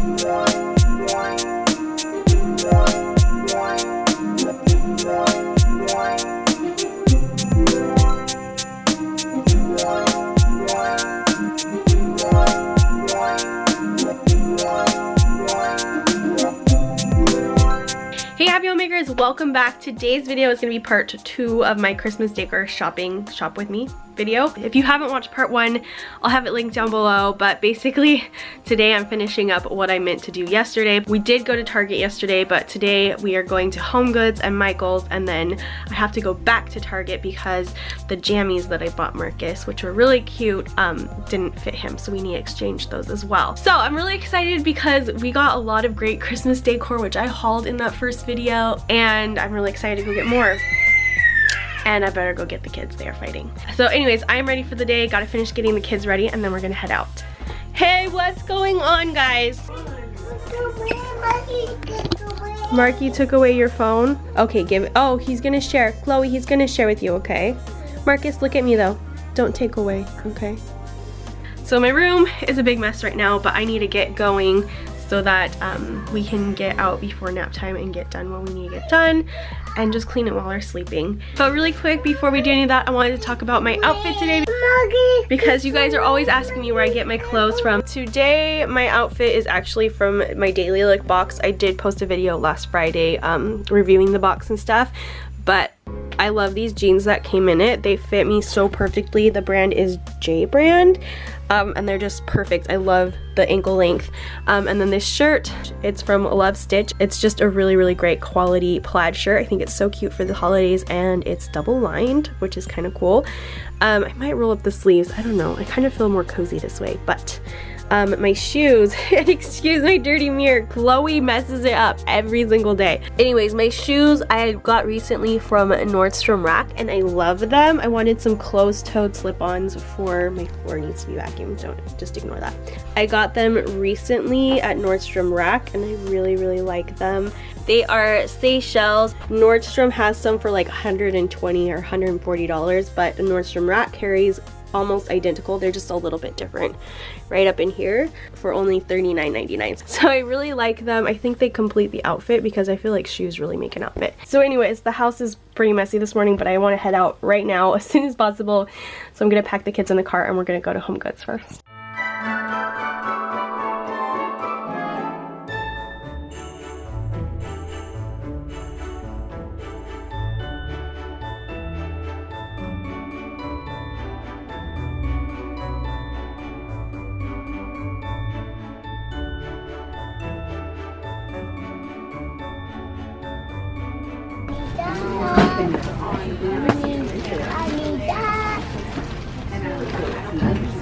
Hey happy homemakers, welcome back. Today's video is going to be part 2 of my Christmas decor shopping shop with me video. If you haven't watched part 1, I'll have it linked down below, but basically today I'm finishing up what I meant to do yesterday. We did go to Target yesterday, but today we are going to Homegoods and Michael's, and then I have to go back to Target because the jammies that I bought Marcus, which were really cute, didn't fit him, so we need to exchange those as well. So I'm really excited because we got a lot of great Christmas decor, which I hauled in that first video, and I'm really excited to go get more. And I better go get the kids, they are fighting. So anyways, I'm ready for the day, gotta finish getting the kids ready, and then we're gonna head out. Hey, what's going on, guys? Marky took away your phone? Okay, give it, oh, he's gonna share. Chloe, he's gonna share with you, okay? Marcus, look at me though. Don't take away, okay? So my room is a big mess right now, but I need to get going so that we can get out before nap time and get done what we need to get done and just clean it while we're sleeping. So really quick, before we do any of that, I wanted to talk about my outfit today because you guys are always asking me where I get my clothes from. Today, my outfit is actually from my daily look box. I did post a video last Friday reviewing the box and stuff, but I love these jeans that came in it. They fit me so perfectly. The brand is J brand. And they're just perfect. I love the ankle length. And then this shirt, it's from Love Stitch. It's just a really, really great quality plaid shirt. I think it's so cute for the holidays, and it's double lined, which is kind of cool. I might roll up the sleeves. I don't know. I kind of feel more cozy this way, but my shoes, and excuse my dirty mirror, Chloe messes it up every single day. Anyways, my shoes I got recently from Nordstrom Rack, and I love them. I wanted some closed-toed slip-ons for my floor needs to be vacuumed. Don't just ignore that. I got them recently at Nordstrom Rack, and I really, really like them. They are Seychelles. Nordstrom has some for like $120 or $140, but Nordstrom Rack carries almost identical. They're just a little bit different right up in here for only $39.99. So I really like them. I think they complete the outfit because I feel like shoes really make an outfit. So anyways, the house is pretty messy this morning, but I want to head out right now as soon as possible. So I'm gonna pack the kids in the car and we're gonna go to Homegoods first.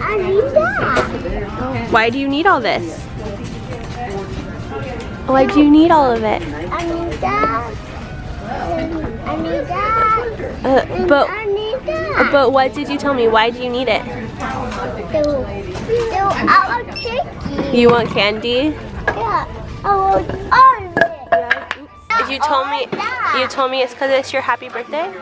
I need that. Why do you need all this? Why do you need all of it? I need that. I need that. But what did you tell me? Why do you need it? So I want chicken. You want candy? Yeah, I want all of it. Yeah. Oops. You told me it's because it's your happy birthday?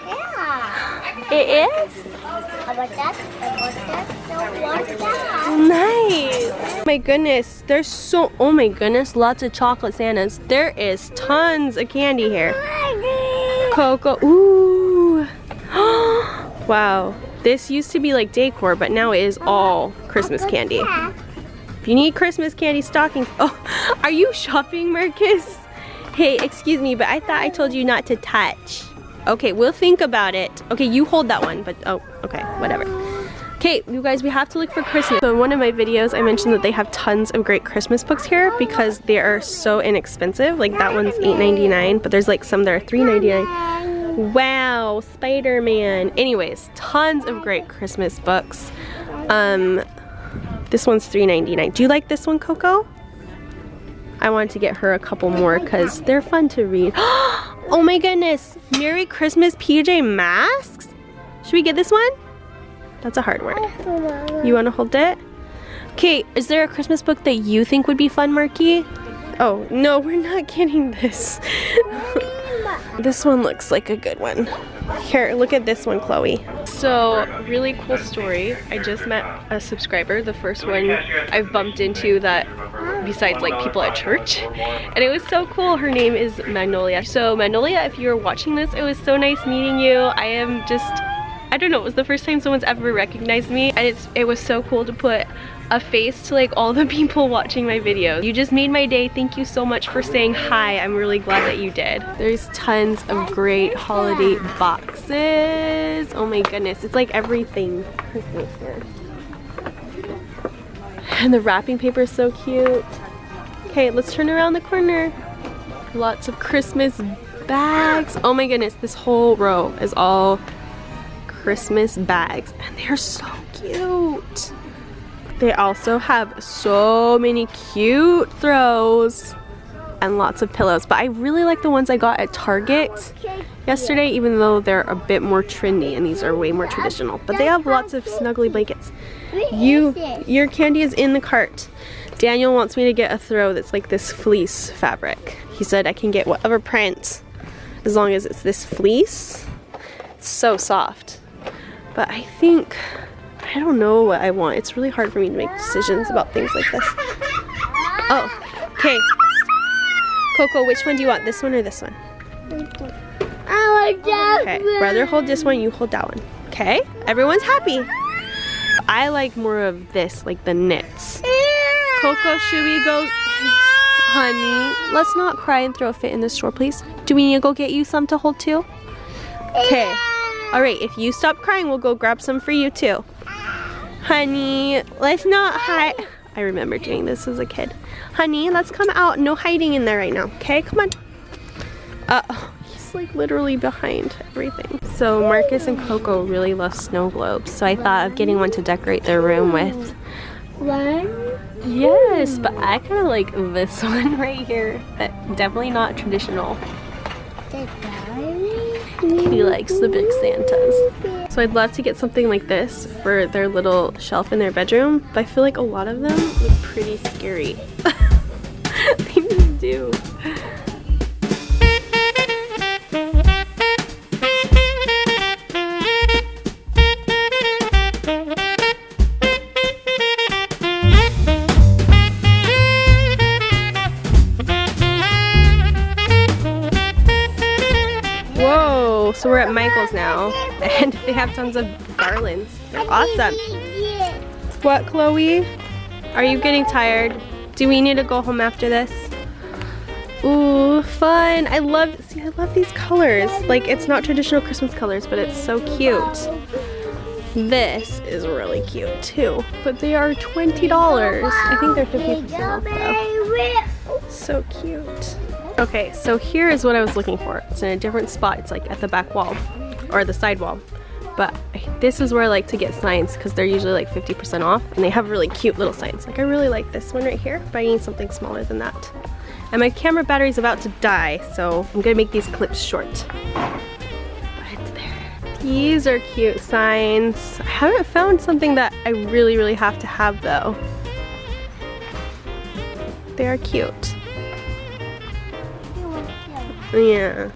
Yeah. It is? I want that. I want that. I want that. Nice. My goodness, there's so, oh my goodness, lots of chocolate Santas. There is tons of candy here. Cocoa, ooh. Wow, this used to be like decor, but now it is all Christmas candy. If you need Christmas candy stockings, oh, are you shopping, Marcus? Hey, excuse me, but I thought I told you not to touch. Okay, we'll think about it. Okay, you hold that one, but oh, okay, whatever. Okay, you guys, we have to look for Christmas. So in one of my videos, I mentioned that they have tons of great Christmas books here because they are so inexpensive. Like that one's $8.99, but there's like some that are $3.99. Wow, Spider-Man. Anyways, tons of great Christmas books. This one's $3.99. Do you like this one, Coco? I wanted to get her a couple more because they're fun to read. Oh my goodness, Merry Christmas PJ Masks? Should we get this one? That's a hard word. You want to hold it? Okay, is there a Christmas book that you think would be fun, Marky? Oh, no, we're not getting this. This one looks like a good one. Here, look at this one, Chloe. So, really cool story. I just met a subscriber, the first one I've bumped into that besides like people at church. And it was so cool. Her name is Magnolia. So Magnolia, if you're watching this, it was so nice meeting you. I am just, I don't know, it was the first time someone's ever recognized me. And it was so cool to put a face to like all the people watching my videos. You just made my day. Thank you so much for saying hi. I'm really glad that you did. There's tons of great holiday boxes. Oh my goodness, it's like everything Christmas here. And the wrapping paper is so cute. Okay, let's turn around the corner. Lots of Christmas bags. Oh my goodness, this whole row is all Christmas bags and they're so cute. They also have so many cute throws and lots of pillows, but I really like the ones I got at Target yesterday, even though they're a bit more trendy and these are way more traditional. But they have lots of snuggly blankets. Your candy is in the cart. Daniel wants me to get a throw that's like this fleece fabric. He said I can get whatever print as long as it's this fleece. It's so soft. But I think, I don't know what I want. It's really hard for me to make decisions about things like this. Oh, okay. Coco, which one do you want? This one or this one? I want that Okay, one. brother hold this one, you hold that one. Okay, everyone's happy. I like more of this, like the knits. Coco, should we go? Honey, let's not cry and throw a fit in the store, please. Do we need to go get you some to hold too? Okay. All right, if you stop crying, we'll go grab some for you too. Honey, let's not hide. I remember doing this as a kid. Honey, let's come out. No hiding in there right now, okay? Come on. He's like literally behind everything. So Marcus and Coco really love snow globes, so I thought of getting one to decorate their room with. One? Yes, but I kind of like this one right here, but definitely not traditional. He likes the big Santas. So I'd love to get something like this for their little shelf in their bedroom, but I feel like a lot of them look pretty scary. They just do. So we're at Michael's now, and they have tons of garlands. They're awesome. What, Chloe? Are you getting tired? Do we need to go home after this? Ooh, fun. I love these colors. Like, it's not traditional Christmas colors, but it's so cute. This is really cute too, but they are $20. I think they're 50% off though. So cute. Okay, so here is what I was looking for. It's in a different spot. It's like at the back wall or the side wall. But this is where I like to get signs because they're usually like 50% off and they have really cute little signs. Like I really like this one right here, but I need something smaller than that. And my camera battery is about to die, so I'm gonna make these clips short. But it's there. These are cute signs. I haven't found something that I really have to have though. They are cute. Yeah.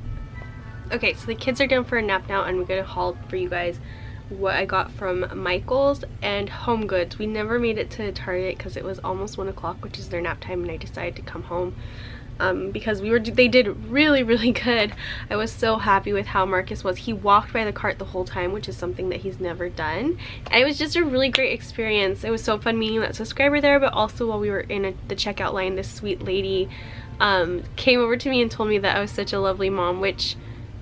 Okay, so the kids are down for a nap now and we're gonna haul for you guys what I got from Michael's and Homegoods. We never made it to Target because it was almost 1 o'clock, which is their nap time, and I decided to come home because they did really good. I was so happy with how Marcus was. He walked by the cart the whole time, which is something that he's never done, and it was just a really great experience. It was so fun meeting that subscriber there, but also while we were in the checkout line, this sweet lady came over to me and told me that I was such a lovely mom, which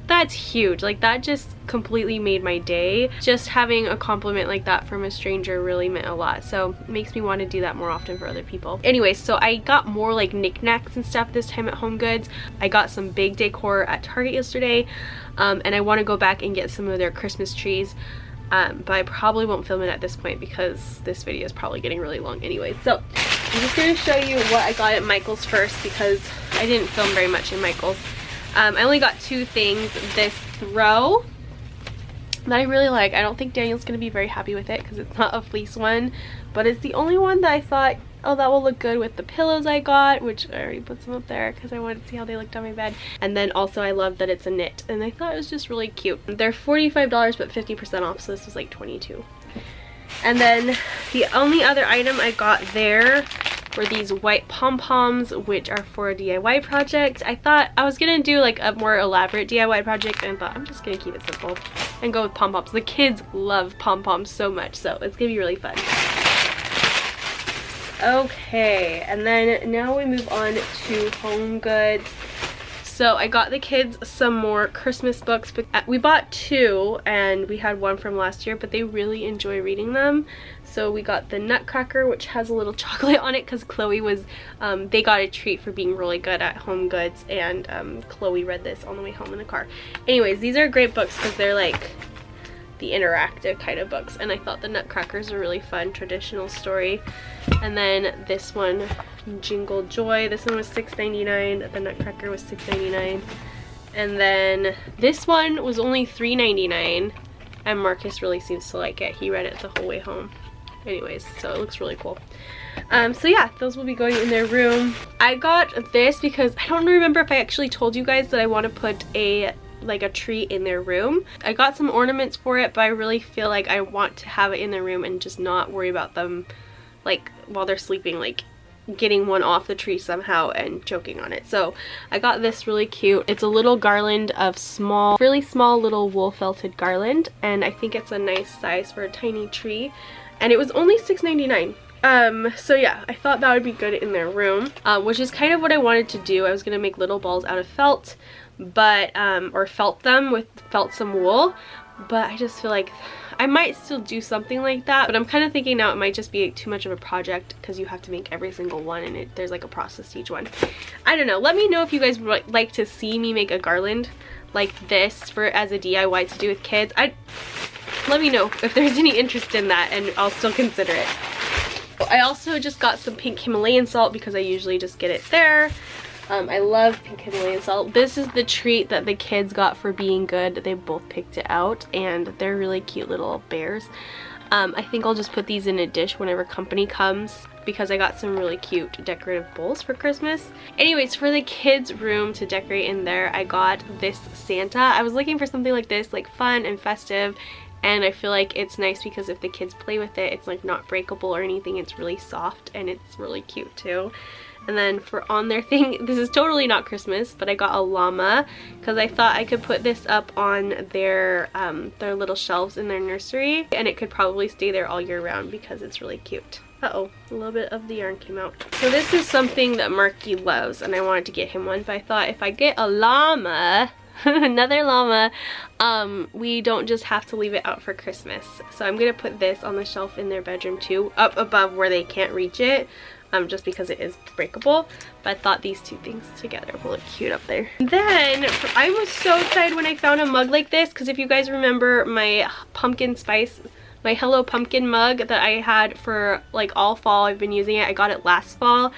that's huge. Like that just completely made my day. Just having a compliment like that from a stranger really meant a lot, so it makes me want to do that more often for other people. Anyway, so I got more like knickknacks and stuff this time at Homegoods. I got some big decor at Target yesterday, and I want to go back and get some of their Christmas trees. But I probably won't film it at this point because this video is probably getting really long anyway. So I'm just going to show you what I got at Michael's first because I didn't film very much in Michael's. I only got 2 things. This throw that I really like. I don't think Daniel's gonna be very happy with it because it's not a fleece one, but it's the only one that I thought, oh, that will look good with the pillows I got, which I already put some up there because I wanted to see how they looked on my bed. And then also I love that it's a knit, and I thought it was just really cute. They're $45 but 50% off, so this was like $22. And then the only other item I got there were these white pom-poms, which are for a DIY project. I thought I was gonna do like a more elaborate DIY project, and I thought I'm just gonna keep it simple and go with pom-poms. The kids love pom-poms so much, so it's gonna be really fun. Okay, and then now we move on to HomeGoods. So I got the kids some more Christmas books, but we bought 2 and we had one from last year, but they really enjoy reading them. So we got the Nutcracker, which has a little chocolate on it because Chloe was, they got a treat for being really good at HomeGoods, and Chloe read this on the way home in the car. Anyways, these are great books because they're like the interactive kind of books, and I thought the Nutcracker's a really fun traditional story. And then this one, Jingle Joy, this one was $6.99, the Nutcracker was $6.99, and then this one was only $3.99, and Marcus really seems to like it. He read it the whole way home. Anyways, so it looks really cool. So yeah, those will be going in their room. I got this because I don't remember if I actually told you guys that I want to put a tree in their room. I got some ornaments for it, but I really feel like I want to have it in their room and just not worry about them like while they're sleeping, like getting one off the tree somehow and choking on it. So I got this really cute. It's a little garland of really small little wool felted garland, and I think it's a nice size for a tiny tree, and it was only $6.99. So yeah, I thought that would be good in their room, which is kind of what I wanted to do. I was gonna make little balls out of felt, but or felt them with some wool, but I just feel like I might still do something like that, but I'm kind of thinking now it might just be too much of a project because you have to make every single one, and there's like a process to each one. I don't know. Let me know if you guys would like to see me make a garland like this as a DIY to do with kids. Let me know if there's any interest in that, and I'll still consider it. I also just got some pink Himalayan salt because I usually just get it there. I love pink Himalayan salt. This is the treat that the kids got for being good. They both picked it out, and they're really cute little bears. I think I'll just put these in a dish whenever company comes because I got some really cute decorative bowls for Christmas. Anyways, for the kids' room to decorate in there, I got this Santa. I was looking for something like this, like fun and festive, and I feel like it's nice because if the kids play with it, it's like not breakable or anything. It's really soft and it's really cute too. And then for on their thing, this is totally not Christmas, but I got a llama because I thought I could put this up on their little shelves in their nursery, and it could probably stay there all year round because it's really cute. Uh-oh, a little bit of the yarn came out. So this is something that Marky loves, and I wanted to get him one, but I thought if I get a llama, another llama, we don't just have to leave it out for Christmas. So I'm gonna put this on the shelf in their bedroom too, up above where they can't reach it. Just because it is breakable, but I thought these two things together will look cute up there. Then I was so excited when I found a mug like this, because if you guys remember my pumpkin spice, my Hello Pumpkin mug that I had for like all fall, I've been using it. I got it last fall.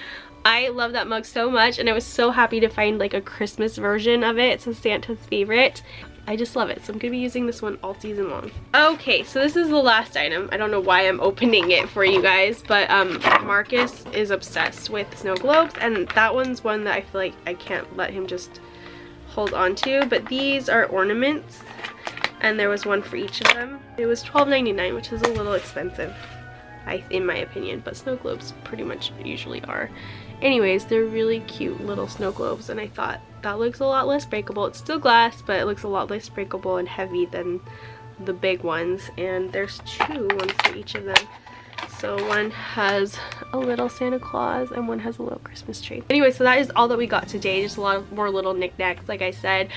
I love that mug so much, and I was so happy to find like a Christmas version of it. It's a Santa's favorite. I just love it, so I'm gonna be using this one all season long. Okay, so this is the last item. I don't know why I'm opening it for you guys, but Marcus is obsessed with snow globes, and that one's one that I feel like I can't let him just hold on to. But these are ornaments, and there was one for each of them. It was $12.99, which is a little expensive, in my opinion, but snow globes pretty much usually are. Anyways, they're really cute little snow globes, and I thought that looks a lot less breakable. It's still glass, but it looks a lot less breakable and heavy than the big ones, and there's one for each of them. So one has a little Santa Claus and one has a little Christmas tree. Anyway, so that is all that we got today. Just a lot of more little knickknacks, like I said.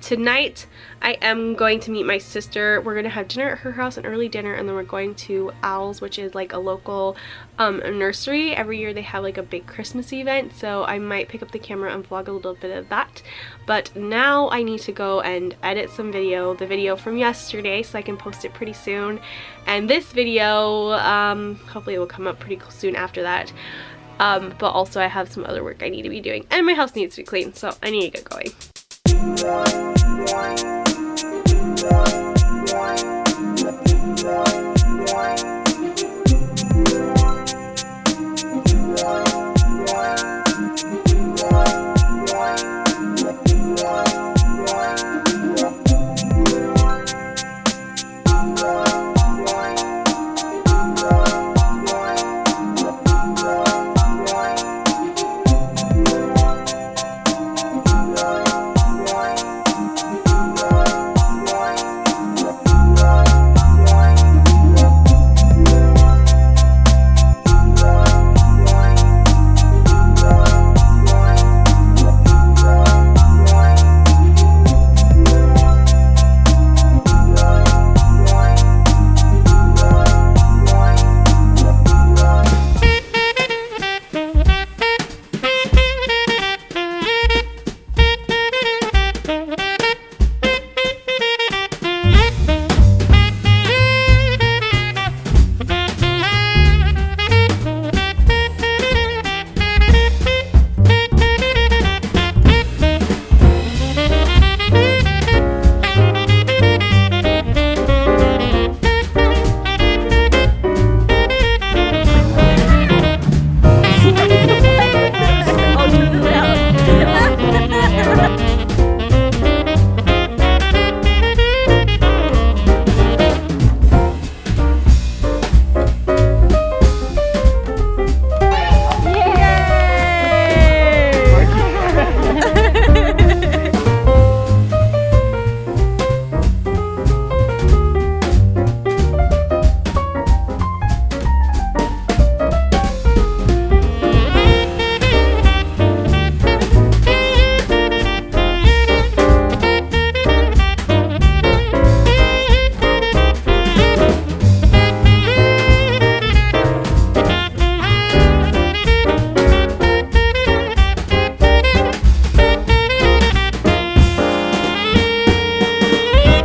Tonight I am going to meet my sister. We're gonna have dinner at her house, an early dinner, and then we're going to Owl's, which is like a local nursery. Every year they have like a big Christmas event, so I might pick up the camera and vlog a little bit of that. But now I need to go and edit some video, the video from yesterday, so I can post it pretty soon. And this video, hopefully it will come up pretty soon after that. But also I have some other work I need to be doing, and my house needs to be clean, so I need to get going.